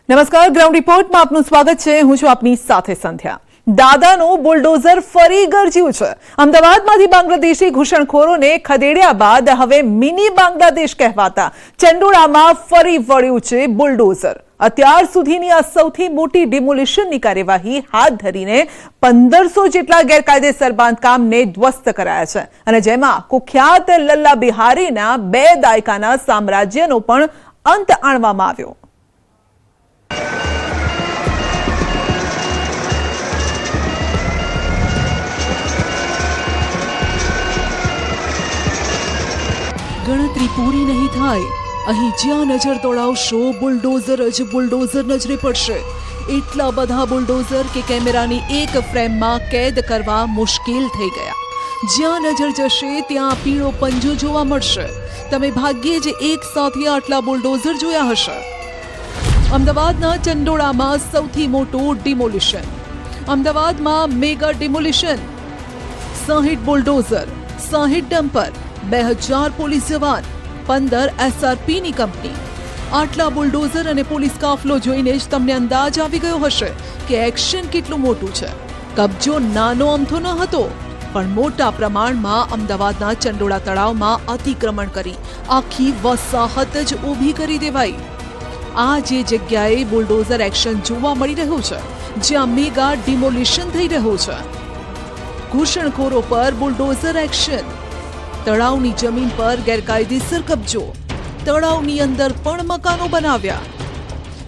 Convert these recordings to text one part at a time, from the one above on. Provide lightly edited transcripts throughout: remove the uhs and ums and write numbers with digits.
નમસ્કાર, ગ્રાઉન્ડ રિપોર્ટમાં આપનું સ્વાગત છે. હું છું આપની સાથે સંધ્યા. દાદાનું બુલડોઝર ફરી ગરજ્યું છે. અમદાવાદમાંથી બાંગ્લાદેશી ઘૂસણખોરોને ખદેડ્યા બાદ હવે મિની બાંગ્લાદેશ કહેવાતા ચંડોળામાં ફરી વળ્યું છે બુલડોઝર. અત્યાર સુધીની આ સૌથી મોટી ડિમોલિશનની કાર્યવાહી હાથ ધરીને 1500 જેટલા ગેરકાયદેસર બાંધકામને ધ્વસ્ત કરાયા છે અને જેમાં કુખ્યાત લલ્લા બિહારીના 2 દાયકાના સામ્રાજ્યનો પણ અંત આણવામાં આવ્યો. ગણતરી પૂરી નહીં થાય. અહીં જ્યાં નજર દોડાવશો બુલડોઝર જ બુલડોઝર નજરે પડશે. એટલા બધા બુલડોઝર કે કેમેરાની એક ફ્રેમમાં કેદ કરવા મુશ્કેલ થઈ ગયા. જ્યાં નજર જશે ત્યાં પીળો પંજો જોવા મળશે. તમે ભાગ્યે જ એક સાથે આટલા બુલડોઝર જોયા હશે. અમદાવાદના ચંડોળામાં સૌથી મોટું ડિમોલિશન. અમદાવાદમાં mega demolition. 60 bulldozer, 60 dumper, 2000 police જવાન, 15 SRPની કંપની. આટલા બુલડોઝર અને પોલીસ કાફલો જોઈને જ તમને અંદાજ આવી ગયો હશે કે એક્શન કેટલું મોટું છે. કબજો નાનો અમથો ન હતો, પણ મોટા પ્રમાણમાં અમદાવાદના ચંડોળા તળાવમાં અતિક્રમણ કરી આખી વસાહત જ ઊભી કરી દેવાઈ. આ જે જગ્યાએ બુલડોઝર એક્શન જોવા મળી રહ્યું છે, જ્યાં મેગા ડિમોલિશન થઈ રહ્યું છે. ઘૂસણખોરો પર બુલડોઝર એક્શન. તળાવની જમીન પર ગેરકાયદેસર કબજો. તળાવની અંદર પણ મકાનો બનાવ્યા.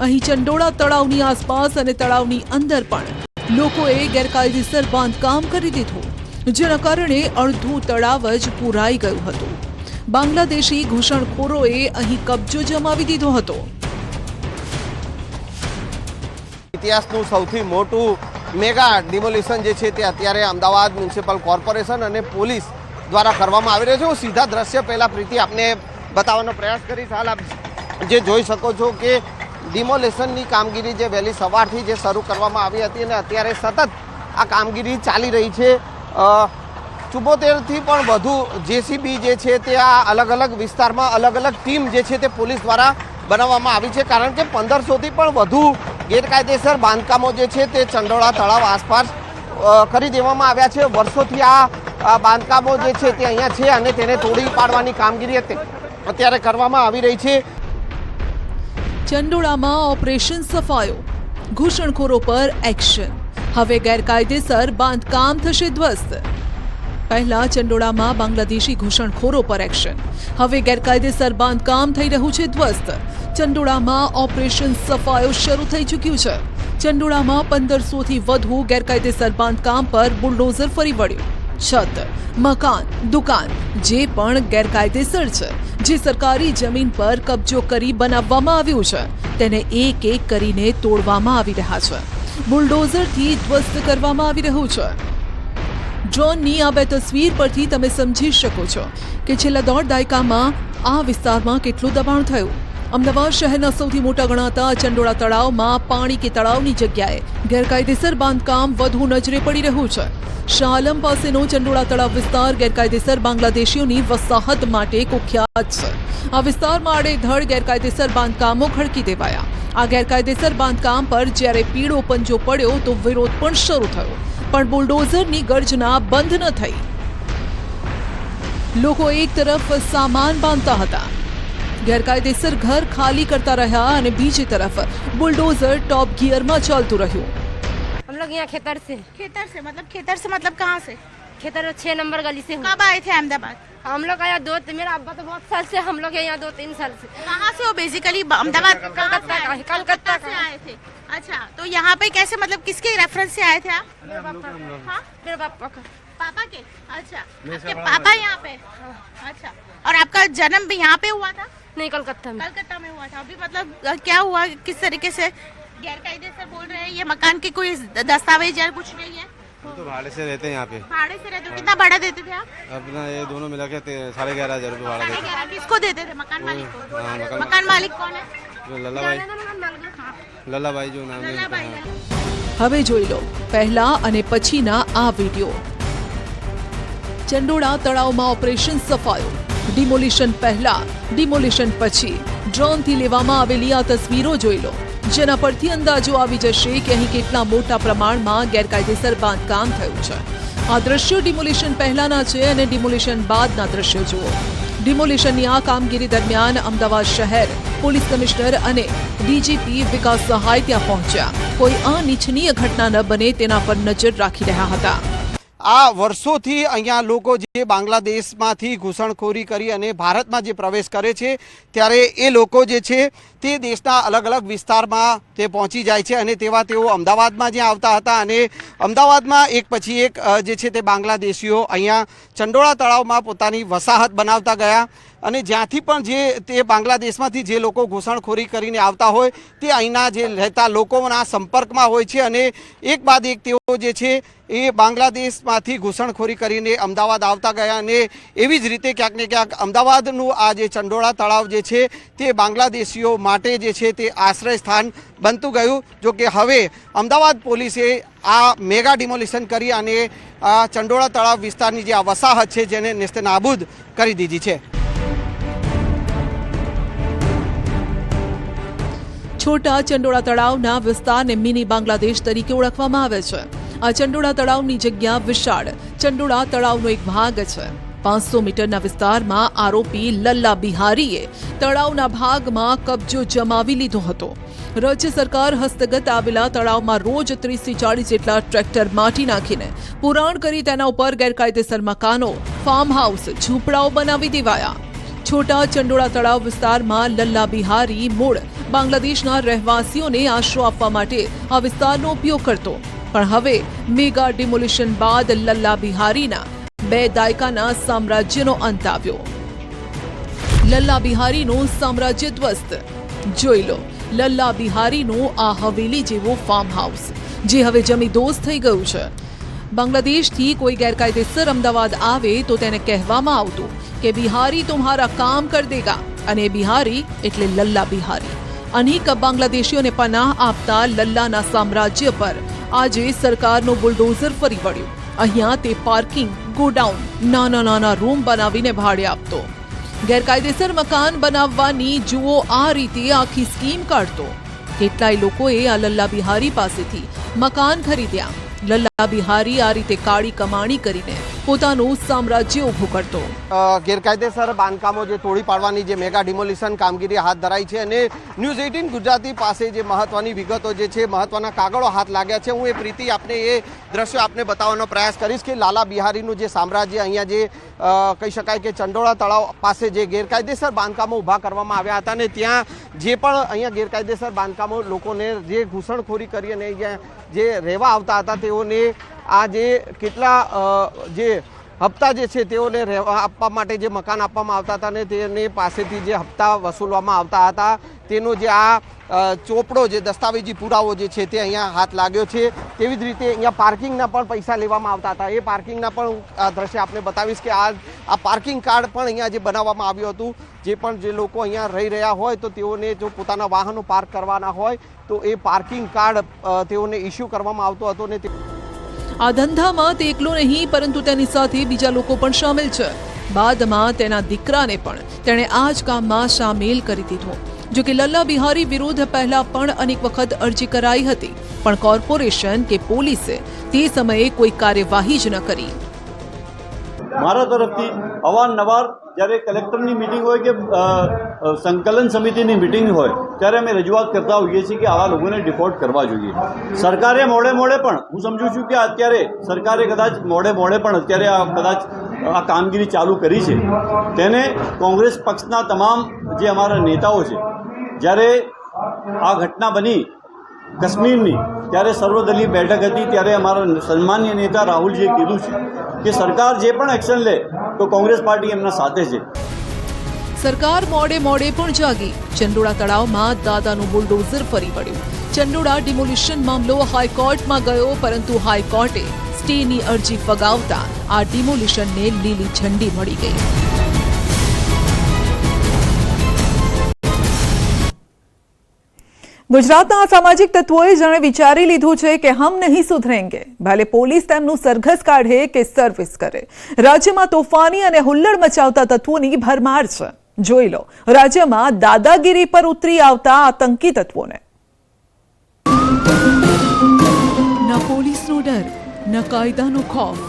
અહીં ચંડોળા તળાવની આસપાસ અને તળાવની અંદર પણ લોકોએ ગેરકાયદેસર બાંધકામ કરી દીધું, જેના કારણે અડધું તળાવ જ પુરાઈ ગયું હતું. બાંગ્લાદેશી ઘૂસણખોરોએ અહીં કબજો જમાવી દીધો હતો. ઇતિહાસનું સૌથી મોટું મેગા ડિમોલિશન જે છે તે અત્યારે અમદાવાદ મ્યુનિસિપલ કોર્પોરેશન અને પોલીસ દ્વારા કરવામાં આવી રહ્યો છે. હું સીધા દ્રશ્ય પહેલાં પ્રીતિ આપને બતાવવાનો પ્રયાસ કરીશ. હાલ આપ જે જોઈ શકો છો કે ડિમોલેશનની કામગીરી જે વહેલી સવારથી જે શરૂ કરવામાં આવી હતી અને અત્યારે સતત આ કામગીરી ચાલી રહી છે. 74થી પણ વધુ જેસીબી જે છે તે આ અલગ અલગ વિસ્તારમાં અલગ અલગ ટીમ જે છે તે પોલીસ દ્વારા બનાવવામાં આવી છે, કારણ કે 1500થી પણ વધુ ગેરકાયદેસર બાંધકામો જે છે તે ચંડોળા તળાવ આસપાસ કરી દેવામાં આવ્યા છે. વર્ષોથી આ બાંધકામો જે છે તે અહીંયા છે અને તેને તોડી પાડવાની કામગીરી અત્યારે કરવામાં આવી રહી છે. ચંડોળામાં ઓપરેશન સફાયો. ઘૂસણખોરો પર એક્શન. હવે ગેરકાયદેસર બાંધકામ થશે ધ્વસ્ત. પહેલા ચંડોળામાં બાંગ્લાદેશી ઘૂસણખોરો પર એક્શન. હવે ગેરકાયદેસર બાંધકામ થઈ રહ્યું છે ધ્વસ્ત. ચંડોળામાં ઓપરેશન સફાયો શરૂ થઈ ચૂક્યું છે. ચંડોળામાં 1500થી વધુ ગેરકાયદેસર બાંધકામ પર બુલડોઝર ફરી વળ્યું. છત, મકાન, દુકાન જે પણ ગેરકાયદેસર છે, જે સરકારી જમીન પર કબજો કરી બનાવવામાં આવ્યું છે, તેને એક એક કરીને તોડવામાં આવી રહ્યા છે. બુલડોઝરથી ધ્વસ્ત કરવામાં આવી રહ્યું છે. ડ્રોનની આ 2 તસવીર પરથી તમે સમજી શકો છો કે છેલ્લા 1.5 દાયકામાં આ વિસ્તારમાં કેટલું દબાણ થયું. અમદાવાદ શહેરના સૌથી મોટા ગણાતા ચંડોળા તળાવમાં પાણી કે તળાવની જગ્યાએ ગેરકાયદેસર બાંધકામ વધુ નજરે પડી રહ્યું છે. શાહ આલમ પાસેનો ચંડોળા તળાવ વિસ્તાર ગેરકાયદેસર બાંગ્લાદેશીઓની વસાહત માટે કુખ્યાત છે. આ વિસ્તારમાં આડેધડ ગેરકાયદેસર બાંધકામો ખડકી દેવાયા. આ ગેરકાયદેસર બાંધકામ પર જ્યારે પીળો પંજો પડ્યો તો વિરોધ પણ શરૂ થયો, પણ બુલડોઝરની ગર્જના બંધ ન થઈ. લોકો એક તરફ સામાન બાંધતા હતા, ગેરકાયદેસર ઘર ખાલી કરતા રહ્યા અને બીજી તરફ बुलडोजर टॉप गियर में चलते રહ્યું. हम लोग यहाँ खेतर से मतलब कहाँ से? खेतर 6 नंबर गली से. कब आए थे अहमदाबाद? हम लोग आया मेरा अब्बा तो बहुत साल से, हम लोग यहाँ 2-3 साल से. कहाँ से हो बेसिकली? अहमदाबाद कलकत्ता से आए थे. अच्छा, तो यहाँ पे कैसे, मतलब किसके रेफरेंस से आए थे आप? मेरे पापा का. पापा के? अच्छा, आपके पापा यहाँ पे? अच्छा, और आपका जन्म भी यहाँ पे हुआ था? नहीं, कलकत्ता में हुआ था. अभी मतलब क्या हुआ, किस तरीके से गैरकायदेसर बोल रहे हैं? ये मकान के कोई दस्तावेज या कुछ नहीं है? तो भाड़े से रहते हैं यहाँ पे. भाड़े से रहते हो? कितना भाड़ा देते थे आप? अपना ये दोनों मिला के 11,500 रुपये भाड़ा देते हैं. किसको देते थे? मकान मालिक को? हाँ, मकान मालिक कौन है? लल्लाभाई जो नाम है. હવે જોઈ લો પહેલા અને પછીના આ વિડિયો. ચંડોળા તળાવમાં ઓપરેશન સફાયો. ડિમોલિશન પહેલા, ડિમોલિશન પછી ડ્રોનથી લેવામાં આવેલી આ તસવીરો જોઈ લો. જેના પરથી અંદાજો આવી જશે કે અહીં કેટલા મોટા પ્રમાણમાં ગેરકાયદેસર બાંધકામ થયું છે. આ દ્રશ્યો ડિમોલિશન પહેલાના છે અને ડિમોલિશન બાદના દ્રશ્યો જુઓ. ડિમોલિશનની આ કામગીરી દરમિયાન અમદાવાદ શહેર પોલીસ કમિશનર અને ડીજીપી વિકાસ સહાય ત્યાં પહોંચ્યા. કોઈ અનિચ્છનીય ઘટના ન બને તેના પર નજર રાખી રહ્યા હતા. આ વર્ષોથી અહીંયા લોકો જે બાંગ્લાદેશમાંથી ઘૂસણખોરી કરી અને ભારતમાં જે પ્રવેશ કરે છે ત્યારે એ લોકો જે છે તે દેશના અલગ અલગ વિસ્તારમાં તે પહોંચી જાય છે અને તેઓ અમદાવાદમાં જ્યાં આવતા હતા અને અમદાવાદમાં એક પછી એક જે છે તે બાંગ્લાદેશીઓ અહીંયા ચંડોળા તળાવમાં પોતાની વસાહત બનાવતા ગયા અને જ્યાંથી પણ જે તે બાંગ્લાદેશમાંથી જે લોકો ઘૂસણખોરી કરીને આવતા હોય તે અહીંના જે રહેતા લોકોના સંપર્કમાં હોય છે અને એક બાદ એક તેઓ જે છે એ બાંગ્લાદેશમાંથી ઘૂસણખોરી કરીને અમદાવાદ આવતા ગયા અને એવી જ રીતે ક્યાંક ને ક્યાંક અમદાવાદનું આ જે ચંડોળા તળાવ જે છે તે બાંગ્લાદેશીઓ માટે જે છે તે આશ્રય સ્થાન બનતું ગયું. જો કે હવે અમદાવાદ પોલીસે આ મેગા ડિમોલિશન કરી અને આ ચંડોળા તળાવ વિસ્તારની જે આ વસાહત છે જેને નેસ્તનાબૂદ કરી દીધી છે. છોટા ચંડોળા તળાવના વિસ્તારને મિની બાંગ્લાદેશ તરીકે ઓળખવામાં આવે છે. આ ચંડોળા તળાવની જગ્યા વિશાળ ચંડોળા તળાવનો એક ભાગ છે. 500 મીટરના વિસ્તારમાં આરોપી લલ્લા બિહારીએ તળાવના ભાગમાં કબજો જમાવી લીધો હતો. રાજ્ય સરકાર હસ્તગત આવેલા તળાવમાં રોજ 30 થી 40 જેટલા ટ્રેક્ટર માટી નાખીને પુરાણ કરી તેના ઉપર ગેરકાયદેસર મકાનો, ફાર્મ હાઉસ, ઝૂંપડાઓ બનાવી દેવાયા. છોટા ચંડોળા તળાવ વિસ્તારમાં લલ્લા બિહારી મૂળ બાંગ્લાદેશના રહેવાસીઓને આશરો આપવા માટે આ વિસ્તારનો ઉપયોગ કરતો. પણ હવે મેગા ડિમોલિશન બાદ લલ્લા બિહારીના 2 દાયકાના સામ્રાજ્યનો અંત આવ્યો. લલ્લા બિહારીનું સામ્રાજ્ય ધ્વસ્ત. જોઈ લો લલ્લા બિહારીનું આ હવેલી જેવો ફાર્મ હાઉસ જે હવે જમીદોસ્ત થઈ ગયું છે. બાંગ્લાદેશથી કોઈ ગેરકાયદેસર અમદાવાદ આવે તો તેને કહેવામાં આવતું કે બિહારી તુમ્હારા કામ કર દેગા અને બિહારી એટલે લલ્લા બિહારી. અનેક બાંગ્લાદેશીઓને પનાહ આપતા લલ્લાના સામ્રાજ્ય પર આજે સરકારનો બુલડોઝર ફરી વળ્યું. અહીંયા તે પાર્કિંગ, ગોડાઉન, નાના રૂમ બનાવીને ભાડે આપતો. ગેરકાયદેસર મકાન બનાવવાની જુઓ આ રીતે આખી સ્કીમ કાઢતો. કેટલાય લોકોએ આ લલ્લા બિહારી પાસેથી મકાન ખરીદ્યા. લલ્લા બિહારી આ રીતે કાળી કમાણી કરીને પોતાનું સામ્રાજ્ય ઊભું કરતો. ગેરકાયદેસર બાંધકામો જે તોડી પાડવાની જે મેગા ડિમોલિશન કામગીરી હાથ ધરાઈ છે અને ન્યૂઝ 18 ગુજરાતી પાસે જે મહત્વની વિગતો જે છે, મહત્વના કાગળો હાથ લાગ્યા છે. હું એ પ્રીતિ આપને એ દ્રશ્યો આપને બતાવવાનો પ્રયાસ કરીશ કે લાલા બિહારીનું જે સામ્રાજ્ય અહીંયા જે કહી શકાય કે ચંડોળા તળાવ પાસે જે ગેરકાયદેસર બાંધકામો ઊભા કરવામાં આવ્યા હતા અને ત્યાં જે પણ અહીંયા ગેરકાયદેસર બાંધકામો લોકોને જે ઘૂસણખોરી કરી અને અહીંયા જે રહેવા આવતા હતા તેઓને આ જે કેટલા જે હપ્તા જે છે તેઓને રહેવા આપવા માટે જે મકાન આપવામાં આવતા હતા અને તેની પાસેથી જે હપ્તા વસૂલવામાં આવતા હતા તેનો જે આ ચોપડો જે દસ્તાવેજી પુરાવો જે છે તે અહીંયા હાથ લાગ્યો છે. તેવી જ રીતે અહીંયા પાર્કિંગના પણ પૈસા લેવામાં આવતા હતા. એ પાર્કિંગના પણ દ્રશ્ય આપને બતાવીશ કે આ પાર્કિંગ કાર્ડ પણ અહીંયા જે બનાવવામાં આવ્યું હતું. જે પણ જે લોકો અહીંયા રહી રહ્યા હોય તો તેઓને જો પોતાના વાહનો પાર્ક કરવાના હોય તો એ પાર્કિંગ કાર્ડ તેઓને ઇસ્યુ કરવામાં આવતો હતો ને આ ધંધામાં તે એકલો નહીં પરંતુ તેની સાથે બીજા લોકો પણ સામેલ છે. બાદમાં તેના દીકરાને પણ તેણે આ જ કામમાં સામેલ કરી દીધો. જો કે લલ્લા બિહારી વિરુદ્ધ પહેલા પણ અનેક વખત અરજી કરાઈ હતી પણ કોર્પોરેશન કે પોલીસે તે સમયે કોઈ કાર્યવાહી જ ન કરી. મારા તરફથી અવારનવાર જ્યારે કલેક્ટરની મિટિંગ હોય કે સંકલન સમિતિની મિટિંગ હોય ત્યારે અમે રજૂઆત કરતા હોઈએ છીએ કે આવા લોકોને ડિપોર્ટ કરવા જોઈએ. સરકારે મોડે પણ હું સમજુ છું કે અત્યારે સરકારે કદાચ મોડે પણ અત્યારે કદાચ આ કામગીરી ચાલુ કરી છે. તેને કોંગ્રેસ પક્ષના તમામ જે અમારા નેતાઓ છે, જ્યારે આ ઘટના બની કાશ્મીરની ત્યારે સર્વદલીય બેઠક હતી ત્યારે અમારા સન્માનીય નેતા રાહુલજીએ કીધું છે કે સરકાર જે પણ એક્શન લે તો કોંગ્રેસ પાર્ટી એમના સાથે છે. સરકાર મોડે પણ જાગી. ચંડોળા તળાવમાં દાદાનું બુલડોઝર ફરી વળ્યું. ચંડોળા ડિમોલિશન મામલો હાઈકોર્ટમાં ગયો પરંતુ હાઈકોર્ટે સ્ટેની અરજી ફગાવતા આ ડિમોલિશનને લીલી ઝંડી મળી ગઈ. ગુજરાતના સામાજિક તત્વોએ જાણે વિચારી લીધું છે કે હમ નહીં સુધરેંગે. ભલે પોલીસ તેમનું સરઘસ કાઢે કે સર્વિસ કરે, રાજ્યમાં તોફાની અને હુલ્લડ મચાવતા તત્વોની ભરમાર છે. જોઈ લો રાજ્યમાં દાદાગીરી પર ઉતરી આવતા આતંકી તત્વોને. ન પોલીસનો ડર ન કાયદાનો ખોફ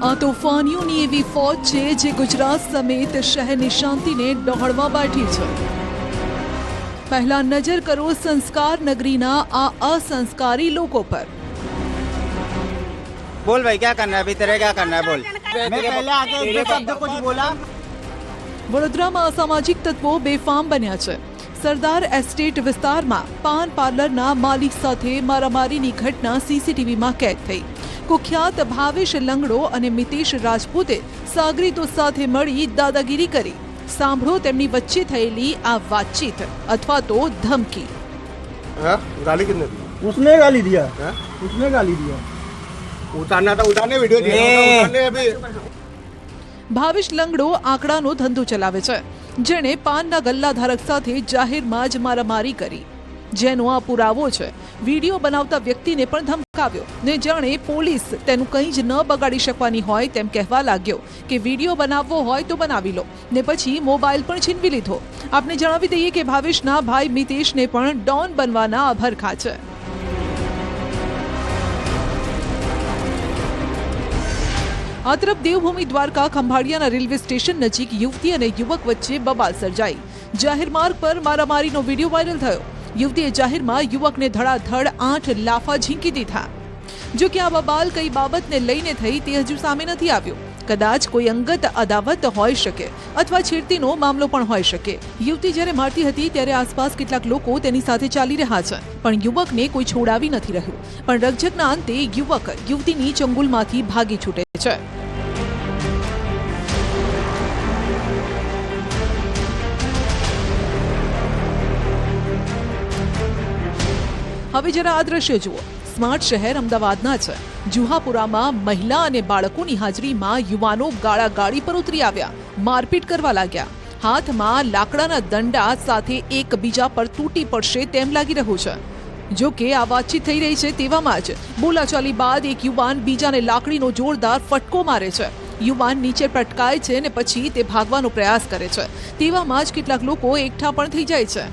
આ તોફાનીઓની એવી ફોજ છે જે ગુજરાત સમેત શહેરની શાંતિને ડહોળવા બેઠી છે. પહેલા નજર કરો સંસ્કાર નગરીના આ અસંસ્કારી લોકો પર. बोल भाई क्या करना है अभी तेरे क्या करना है बोल मैं पहले आके एक दो शब्द कुछ बोला. વડોદરામાં અસામાજિક તત્વો બેફામ બન્યા છે. સરદાર એસ્ટેટ વિસ્તારમાં પાન પાર્લરના માલિક સાથે મારામારીની ઘટના સીસીટીવીમાં કેદ થઈ. કુખ્યાત ભાવેશ લંગડો અને મિતેશ રાજપૂતે સાગરીતો સાથે મળી દાદાગીરી કરી. સાંભળો તેમની વચ્ચે થયેલી આ વાતચીત અથવા તો ધમકી. गाली कितने दी? उसने गाली दिया. उसने गाली दिया. उतारना था उतारने, वीडियो उतारने अभी. ભાવેશ લંગડો આંકડાનો ધંધો ચલાવે છે, જેણે પાનના ગલ્લા ધારક સાથે જાહેરમાં જ મારામારી કરી. જેનો આ પુરાવો છે. વિડીયો બનાવતા વ્યક્તિને પણ ધમકાવ્યો ને જાણે પોલીસ તેનું કંઈ જ ન બગાડી શકવાની હોય તેમ કહેવા લાગ્યો કે વિડીયો બનાવવો હોય તો બનાવી લો ને પછી મોબાઈલ પણ છીનવી લીધો. આપને જણાવી દઈએ કે ભાવેશના ભાઈ મિતેશને પણ ડોન બનવાના અભરખા છે. આ તરફ દેવભૂમિ દ્વારકા ખંભાળિયાના રેલવે સ્ટેશન નજીક યુવતી અને યુવક વચ્ચે બબાલ સર્જાઈ. જાહેર માર્ગ પર મારામારીનો વિડીયો વાયરલ થયો. યુવતીએ જાહેરમાં યુવકને ધડાધડ 8 લાફા ઝીંકી દીધા. જો કે આ બબાલ કઈ બાબતને લઈને થઈ તે હજુ સામે નથી આવ્યો. કદાચ કોઈ અંગત અદાવત હોઈ શકે અથવા છેડતીનો મામલો પણ હોઈ શકે. યુવતી જ્યારે મારતી હતી ત્યારે આસપાસ કેટલાક લોકો તેની સાથે ચાલી રહ્યા છે, પણ યુવકને કોઈ છોડાવી નથી રહ્યું. પણ રકઝકના અંતે યુવક યુવતીની ચંગુલમાંથી ભાગી છૂટે છે. હવે જરા આ દ્રશ્ય જુઓ. સ્માર્ટ શહેર અમદાવાદના છે. જુહાપુરામાં મહિલા અને બાળકોની હાજરીમાં યુવાનો ગાળાગાળી પર ઉતરી આવ્યા, મારપીટ કરવા લાગ્યા. હાથમાં લાકડાના દંડા સાથે એકબીજા પર તૂટી પડશે તેમ લાગી રહ્યું છે. જો કે આ વાતચીત થઈ રહી છે તેવામાં જ બોલાચાલી બાદ એક યુવાન બીજાને લાકડીનો જોરદાર ફટકો મારે છે. યુવાન નીચે પટકાય છે અને પછી તે ભાગવાનો પ્રયાસ કરે છે. તેવામાં જ કેટલાક લોકો એકઠા પણ થઈ જાય છે.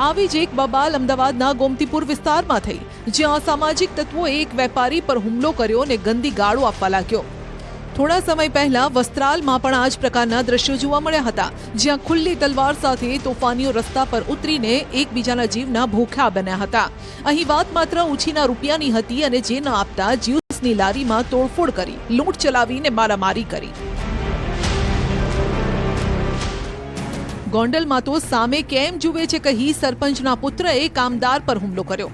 આવી જ એક બબાલ અમદાવાદના ગોમતીપુર વિસ્તારમાં થઈ, જ્યાં અસામાજિક તત્વોએ એક વેપારી પર હુમલો કર્યો અને ગંદી ગાળો આપવા લાગ્યો. થોડા સમય પહેલા વસ્ત્રાલમાં પણ આ જ પ્રકારના દ્રશ્યો જોવા મળ્યા હતા, જ્યાં ખુલ્લી તલવાર સાથે તોફાનીઓ રસ્તા પર ઉતરીને એકબીજાના જીવના ભૂખ્યા બન્યા હતા. અહીં વાત માત્ર ઉછીના રૂપિયાની હતી અને જે ન આપતા જ્યુસની લારીમાં તોડફોડ કરી, લૂંટ ચલાવીને મારામારી કરી. ગોંડલમાં તો સામે કેમ જુએ છે કહી સરપંચના પુત્રએ કામદાર પર હુમલો કર્યો.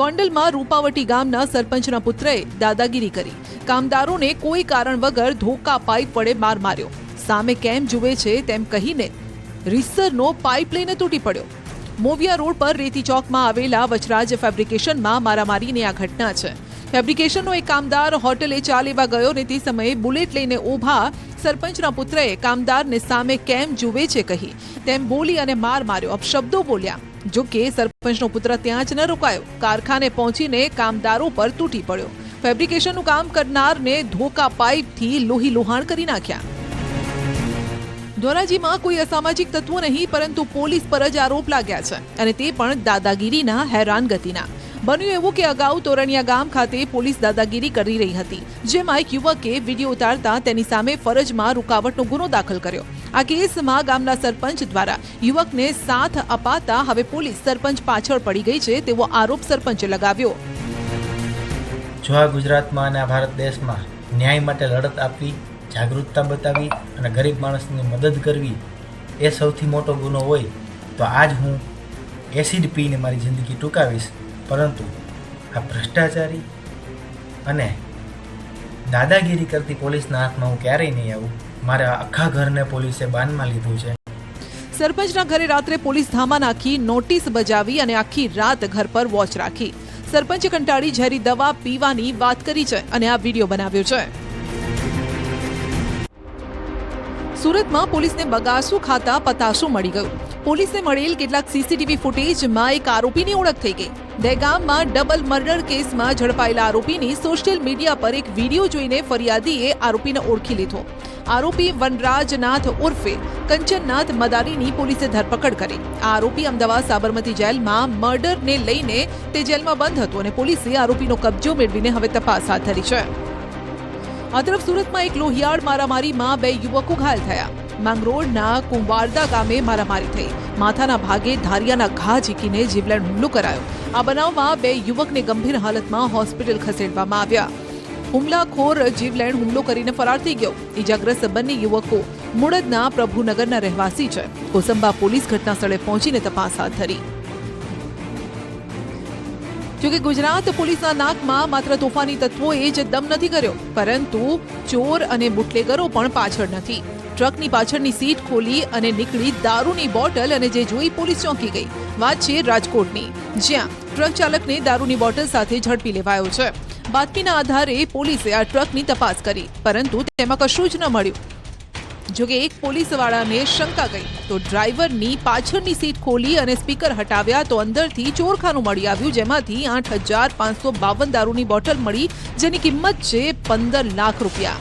ગોંડલમાં રૂપાવટી ગામના સરપંચના પુત્રએ દાદાગીરી કરી. કામદારોને કોઈ કારણ વગર ધોકા પાઇપ વડે માર માર્યો. સામે કેમ જુએ છે તેમ કહીને રીસરનો પાઇપ લઈને તૂટી પડ્યો. મોવિયા રોડ પર રેતી ચોકમાં આવેલા વચરાજ ફેબ્રિકેશનમાં મારામારીની આ ઘટના છે. ફેબ્રિકેશનનો એક કામદાર હોટલે ચા લેવા ગયો ને તે સમયે બુલેટ લઈને ઊભા સરપંચના પુત્રએ કામદારને સામે કેમ જુએ છે કહી તેમ બોલી અને માર માર્યો, અપશબ્દો બોલ્યા. જો કે સરપંચનો પુત્ર ત્યાં જ ન રોકાયો. કારખાને પહોંચીને કામદારો પર તૂટી પડ્યો. ફેબ્રિકેશનનું કામ કરનારને ધોકા પાઇપથી લોહી લુહાણ કરી નાખ્યા. ધોરાજીમાં કોઈ અસામાજિક તત્વો નહીં પરંતુ પોલીસ પર જ આરોપ લાગ્યા છે, અને તે પણ દાદાગીરીના, હેરાનગતિના. બન્યું એવું કે અગાઉ તોરણિયા ગામ ખાતે પોલીસ દાદાગીરી કરી રહી હતી, જેમાં એક યુવકે વિડીયો ઉતારતા તેની સામે ફરજમાં રૂકાવટનો ગુનો દાખલ કર્યો. આ કેસમાં ગામના સરપંચ દ્વારા યુવકને સાથ અપાતા હવે પોલીસ સરપંચ પાછળ પડી ગઈ છે તેવો આરોપ સરપંચે લગાવ્યો. જો આ ગુજરાતમાં અને આ ભારત દેશમાં ન્યાય માટે લડત આપવી, જાગૃતતા બતાવી અને ગરીબ માણસની મદદ કરવી એ સૌથી મોટો ગુનો હોય તો આજ હું એસિડ પીને મારી જિંદગી ટૂંકાવીશ. પરંતુ આ ભ્રષ્ટાચારી અને દાદાગીરી કરતી પોલીસના હાથમાં હું ક્યારેય નહીં આવું. મારા આખા ઘરને પોલીસે બાનમાં લીધું છે. સરપંચના ઘરે રાત્રે પોલીસ ધામા નાખી નોટિસ બજાવી અને આખી રાત ઘર પર વોચ રાખી. સરપંચે કંટાળી ઝેરી દવા પીવાની વાત કરી છે અને આ વિડીયો બનાવ્યો છે. સુરતમાં પોલીસને બગાસું ખાતા પતાશું મળી ગયું. પોલીસને મળેલ કેટલાક સીસીટીવી ફૂટેજમાં એક આરોપીની ઓળખ થઈ ગઈ. દહેગામમાં ડબલ મર્ડર કેસમાં ઝડપાયેલા આરોપીની સોશિયલ મીડિયા પર એક વિડીયો જોઈને ફરિયાદીએ આરોપીને ઓળખી લીધો. આરોપી વનરાજનાથ ઉર્ફે કંચનનાથ મદારીની પોલીસે ધરપકડ કરી. આ આરોપી અમદાવાદ સાબરમતી જેલમાં મર્ડરને લઈને તે જેલમાં બંધ હતો અને પોલીસે આરોપીનો કબજો મેળવીને હવે તપાસ હાથ ધરી છે. આ તરફ સુરતમાં એક લોહિયાળ મારામારીમાં 2 યુવકો ઘાયલ થયા. માંગરોળના કુંવારદા ગામે મારામારી થઈ. માથાના ભાગે ધારિયાના ઘા ઝીકીને જીવલેણ હુમલો કરાયો. આ બનાવમાં 2 યુવકને ગંભીર હાલતમાં હોસ્પિટલ ખસેડવામાં આવ્યા. હુમલાખોર જીવલેણ હુમલો કરીને ફરાર થઈ ગયો. ઇજાગ્રસ્ત બંને યુવકો મુળદના પ્રભુનગરના રહેવાસી છે. કોસંબા પોલીસ ઘટના સ્થળે પહોંચીને તપાસ હાથ ધરી. જોકે ગુજરાત પોલીસના નાકમાં માત્ર તોફાની તત્વોએ જ દમ નથી કર્યો, પરંતુ ચોર અને બુટલેગરો પણ પાછળ નથી. ટ્રકની પાછળની સીટ ખોલી અને નીકળી દારૂની બોટલ અને જે જોઈ પોલીસ ચોંકી ગઈ. વાત છે રાજકોટની, જ્યાં ટ્રક ચાલકને દારૂની બોટલ સાથે ઝડપી લેવાયો છે. બાતમીના આધારે પોલીસે આ ટ્રકની તપાસ કરી, પરંતુ તેમાં કશું જ ન મળ્યું. જોકે એક પોલીસવાળાને શંકા ગઈ તો ડ્રાઈવરની પાછળની સીટ ખોલી અને સ્પીકર હટાવ્યા તો અંદરથી ચોરખાનું મળી આવ્યું, જેમાંથી 8,552 દારૂની બોટલ મળી, જેની કિંમત છે 15 લાખ રૂપિયા.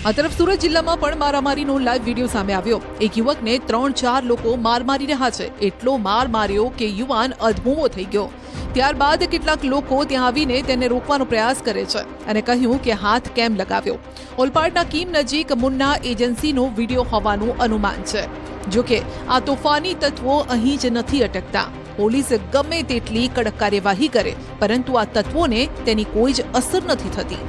આ તરફ સુરત જિલ્લામાં પણ મારામારીનો લાઈવ વિડીયો સામે આવ્યો. એક યુવકને 3-4 લોકો માર મારી રહ્યા છે. એટલો માર માર્યો કે યુવાન અધમુવો થઈ ગયો. ત્યારબાદ કેટલાક લોકો ત્યાં આવીને તેને રોકવાનો પ્રયાસ કરે છે અને કહ્યું કે હાથ કેમ લગાવ્યો. ઓલપાડના કીમ નજીક મુન્ના એજન્સીનો વિડીયો હોવાનું અનુમાન છે. જોકે આ તોફાની તત્વો અહીં જ નથી અટકતા. પોલીસ ગમે તેટલી કડક કાર્યવાહી કરે, પરંતુ આ તત્વોને તેની કોઈ જ અસર નથી થતી.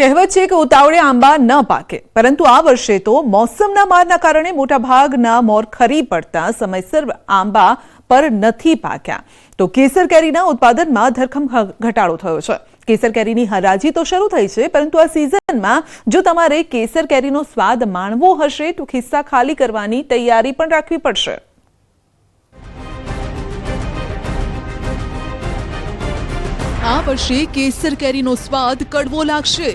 કહેવત છે કે ઉતાવળે આંબા ન પાકે, પરંતુ આ વર્ષે તો મોસમના મારના કારણે મોટાભાગના મોર ખરી પડતા સમયસર આંબા પર નથી પાક્યા. તો કેસર કેરીના ઉત્પાદનમાં ધરખમ ઘટાડો થયો છે. કેસર કેરીની હરાજી તો શરૂ થઈ છે, પરંતુ આ સિઝનમાં જો તમારે કેસર કેરીનો સ્વાદ માણવો હશે તો ખિસ્સા ખાલી કરવાની તૈયારી પણ રાખવી પડશે. આ વર્ષે કેસર કેરીનો સ્વાદ કડવો લાગશે.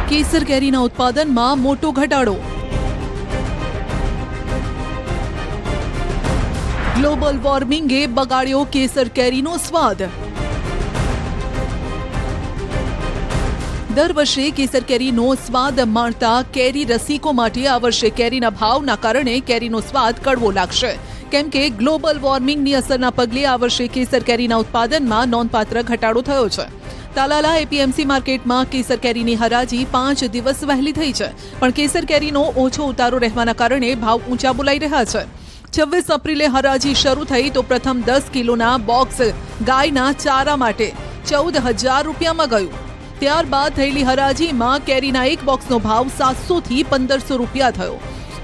કેસર કેરીના ઉત્પાદનમાં મોટો ઘટાડો. ગ્લોબલ વોર્મિંગે બગાડ્યો કેસર કેરીનો સ્વાદ. દર વર્ષે કેસર કેરીનો સ્વાદ માણતા કેરી રસિકો માટે આ વર્ષે કેરીના ભાવના કારણે કેરીનો સ્વાદ કડવો લાગશે. કેમ કે ગ્લોબલ વોર્મિંગની અસરના પગલે આ વર્ષે કેસર કેરીના ઉત્પાદનમાં નોંધપાત્ર ઘટાડો થયો છે. તાલાલા એપીએમસી માર્કેટમાં કેસર કેરીની હરાજી 5 દિવસ વહેલી થઈ છે, પણ કેસર કેરીનો ઓછો ઉતારો રહેવાના કારણે ભાવ ઊંચા બોલાઈ રહ્યા છે. 26 એપ્રિલે હરાજી શરૂ થઈ તો પ્રથમ 10 કિલોના બોક્સ ગાયના ચારા માટે 14,000 રૂપિયામાં ગયું. ત્યારબાદ થયેલી હરાજીમાં કેરીના એક બોક્સનો ભાવ 700 થી 1,500 રૂપિયા થયો.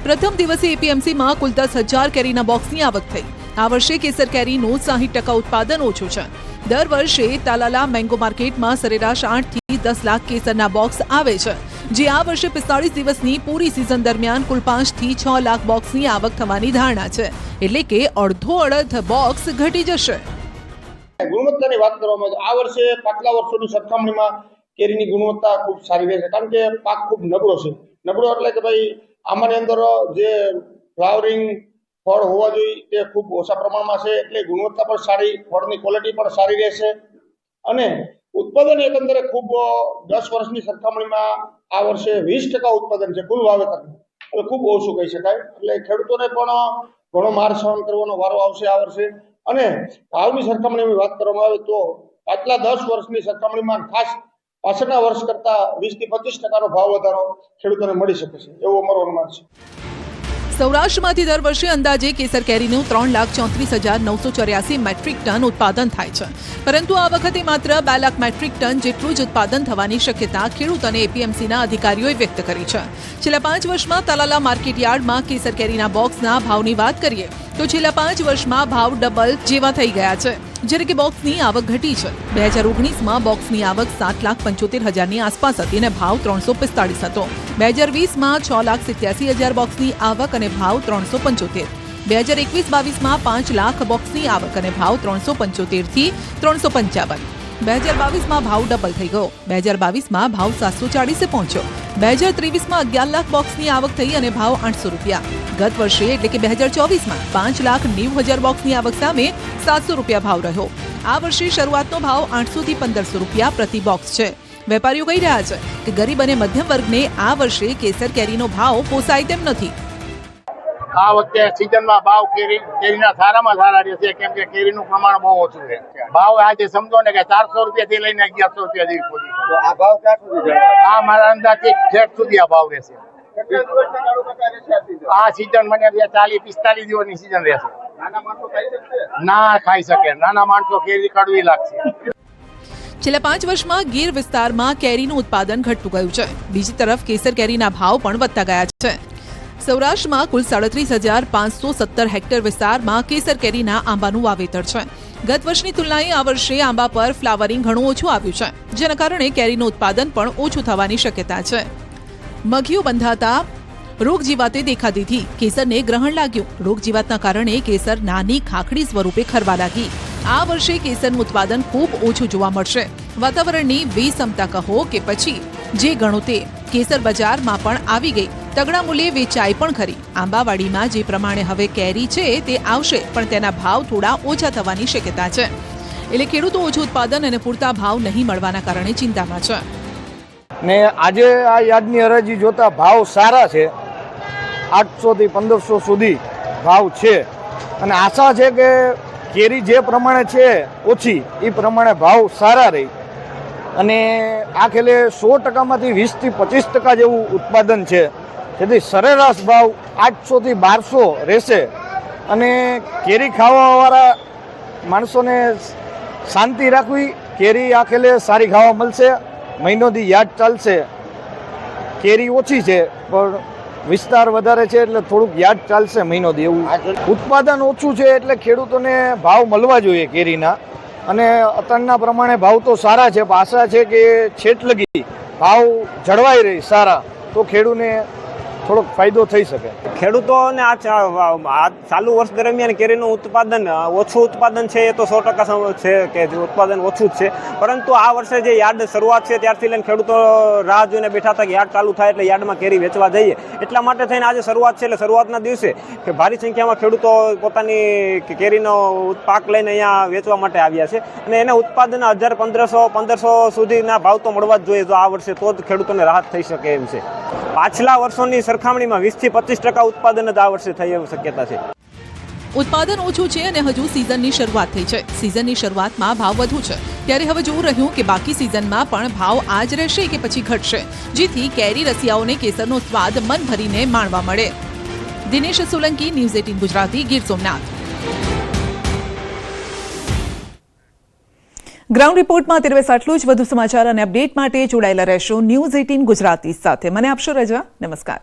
પ્રથમ દિવસે એપીએમસીમાં કુલ 10,000 કેરીના બોક્સની આવક થઈ. આ વર્ષે કેસર કેરીનું 60% ઉત્પાદન ઓછું છે. દર વર્ષે તાલાલા મેંગો માર્કેટમાં સરેરાશ 8 થી 10 લાખ કેસરના બોક્સ આવે છે, જે આ વર્ષે 45 દિવસની પૂરી સિઝન દરમિયાન કુલ 5 થી 6 લાખ બોક્સની આવક થવાની ધારણા છે. એટલે કે અડધો બોક્સ ઘટી જશે. ગુણવત્તાની વાત કરવામાં આવે આ વર્ષે પાછલા વર્ષોની સરખામણીમાં કેરીની ગુણવત્તા ખૂબ સારી રહે છે, કારણ કે પાક ખૂબ નબળો છે. નબળો એટલે કે ભાઈ આમાંની અંદર જે ફ્લાવરિંગ ફળ હોવા જોઈએ તે ખૂબ ઓછા પ્રમાણમાં છે, એટલે ગુણવત્તા પણ સારી, ફળની ક્વોલિટી પણ સારી રહેશે અને ઉત્પાદન એકંદરે ખૂબ 10 વર્ષની સરખામણીમાં આ વર્ષે 20% ઉત્પાદન છે કુલ વાવેતર, એટલે ખૂબ ઓછું કહી શકાય. એટલે ખેડૂતોને પણ ઘણો માર સહન કરવાનો વારો આવશે આ વર્ષે. અને ભાવની સરખામણીની વાત કરવામાં આવે તો પાછલા 10 વર્ષની સરખામણીમાં ખાસ પાછળના વર્ષ કરતા 20 થી 25% ભાવ વધારો ખેડૂતોને મળી શકે છે, એવું અમારું અનુમાન છે. સૌરાષ્ટ્રમાંથી દર વર્ષે અંદાજે કેસર કેરીનું 3,34,984 મેટ્રિક ટન ઉત્પાદન થાય છે, પરંતુ આ વખતે માત્ર 2 લાખ મેટ્રિક ટન જેટલું જ ઉત્પાદન થવાની શક્યતા ખેડૂત અને એપીએમસીના અધિકારીઓએ વ્યક્ત કરી છે. છેલ્લા 5 વર્ષમાં તાલાલા માર્કેટ યાર્ડમાં કેસર કેરીના બોક્સના ભાવની વાત કરીએ તો છેલ્લા 5 વર્ષમાં ભાવ ડબલ જેવા થઈ ગયા છે, જ્યારે કે બોક્સની આવક ઘટી છે. 2019માં બોક્સની આવક 7,75,000ની આસપાસ હતી અને ભાવ 345 હતો. 2020માં 6,87,000 બોક્સની આવક અને ભાવ 375. 2021-22માં 5 લાખ બોક્સની આવક અને ભાવ 375 થી 355. 2022માં ભાવ ડબલ થઈ ગયો. 2022માં ભાવ 740 પહોંચ્યો. 2023માં 11 લાખ બોક્સની આવક થઈ અને ભાવ 800 રૂપિયા. ગત વર્ષે એટલે કે 2024માં 5,90,000 બોક્સની આવક સામે 700 રૂપિયા ભાવ રહ્યો. આ વર્ષે શરૂઆતનો ભાવ 800 થી 1500 રૂપિયા પ્રતિ બોક્સ છે. વેપારીઓ કહી રહ્યા છે કે ગરીબ અને મધ્યમ વર્ગને આ વર્ષે કેસર કેરીનો ભાવ પોસાય તેમ નથી. આ વખતે સિઝનમાં ભાવ કેરીના સારામાં સારા રહેશે, કેમ કે કેરીનું પ્રમાણ બહુ ઓછું છે. ભાવ આજે સમજો ને કે 400 રૂપિયાથી લઈને 1100 રૂપિયા જેવી પહોંચી. આ ભાવ ક્યાં સુધી? આ મારા અંદાજથી ઠેઠ સુધી આ ભાવ રહેશે. આ સિઝન મને 40-45 દિવસની સિઝન રહેશે. ના ખાઈ શકે, નાના માણસો કેરી કડવી લાગશે. છેલ્લા 5 વર્ષમાં ગીર વિસ્તારમાં કેરીનું ઉત્પાદન ઘટતું ગયું છે. બીજી તરફ કેસર કેરીના ભાવ પણ વધતા ગયા છે. સૌરાષ્ટ્રમાં કુલ 37,517 હેક્ટર વિસ્તારમાં કેસર કેરીના આંબાનું વાવેતર છે. ગત વર્ષની તુલનાએ આ વર્ષે આંબા પર ફ્લાવરિંગ ઘણું ઓછું આવ્યું છે, જેના કારણે કેરીનું ઉત્પાદન પણ ઓછું થવાની શક્યતા છે. મઘીઓ બંધાતા રોગજીવાતે દેખા દીધી. કેસરને ગ્રહણ લાગ્યું. રોગજીવાતના કારણે કેસર નાની ખાખડી સ્વરૂપે ખરવા લાગી. આ વર્ષે કેસરનું ઉત્પાદન ખૂબ ઓછું જોવા મળશે. વાતાવરણની વિષમતા કહો કે પછી જે ગણો તે, કેસર બજારમાં પણ આવી ગઈ. તગડા મૂલ્યે વેચાય પણ ખરી. આંબાવાડીમાં જે પ્રમાણે હવે કેરી છે તે આવશે, પણ તેના ભાવ થોડા ઓછા થવાની શક્યતા છે. એટલે ખેડૂતો ઓછું ઉત્પાદન અને પૂરતા ભાવ નહીં મળવાના કારણે ચિંતામાં છે. ને આજે આ યાર્ડની હરાજી જોતા ભાવ સારા છે. 800 થી 1500 સુધી ભાવ છે અને આશા છે કે કેરી જે પ્રમાણે છે ઓછી એ પ્રમાણે ભાવ સારા રહી અને આ ખેલે 100%માંથી 20 થી 25% જેવું ઉત્પાદન છે. જેથી સરેરાશ ભાવ 800 થી 1200 રહેશે અને કેરી ખાવાવાળા માણસોને શાંતિ રાખવી. કેરી આ ખેલે સારી ખાવા મળશે. મહિનોથી યાદ ચાલશે. કેરી ઓછી છે પણ વિસ્તાર વધારે છે એટલે થોડુંક યાદ ચાલશે મહિનોથી. એવું ઉત્પાદન ઓછું છે એટલે ખેડૂતોને ભાવ મળવા જોઈએ કેરીના, અને અત્યારના પ્રમાણે ભાવ તો સારા છે. આશા છે કે છેટ લગી ભાવ જળવાઈ રહી સારા તો ખેડૂતને થોડોક ફાયદો થઈ શકે. ખેડૂતોને આ ચાલુ વર્ષ દરમિયાન કેરીનું ઉત્પાદન ઓછું ઉત્પાદન છે એ તો 100% છે કે ઉત્પાદન ઓછું જ છે. પરંતુ આ વર્ષે જે યાર્ડ શરૂઆત છે ત્યારથી લઈને ખેડૂતો રાહ જોઈને બેઠા હતા કે યાર્ડ ચાલુ થાય એટલે યાર્ડમાં કેરી વેચવા જઈએ. એટલા માટે થઈને આજે શરૂઆત છે એટલે શરૂઆતના દિવસે કે ભારી સંખ્યામાં ખેડૂતો પોતાની કેરીનો પાક લઈને અહીંયા વેચવા માટે આવ્યા છે અને એને ઉત્પાદન 1,500-1,500 સુધીના ભાવ તો મળવા જ જોઈએ. તો આ વર્ષે તો જ ખેડૂતોને રાહત થઈ શકે એમ છે. પાછલા વર્ષોની સરખામણીમાં 20 થી 25% ઉત્પાદન જ આ વર્ષે થઈ એવી શક્યતા છે. ઉત્પાદન ઓછું છે અને હજુ સિઝનની શરૂઆત થઈ છે. સિઝનની શરૂઆતમાં ભાવ વધુ છે, ત્યારે હવે જોવું રહ્યું કે બાકી સિઝનમાં પણ ભાવ આ જ રહેશે કે પછી ઘટશે, જેથી કેરી રસિયાઓને કેસરનો સ્વાદ મન ભરીને માણવા મળે. દિનેશ સોલંકી, ન્યૂઝ 18 ગુજરાતી, ગીર સોમનાથ. ગ્રાઉન્ડ રિપોર્ટમાં અત્યારે બસ આટલું જ. વધુ સમાચાર અને અપડેટ માટે જોડાયેલા રહેશો ન્યૂઝ 18 ગુજરાતી સાથે. મને આપશો રજા. નમસ્કાર.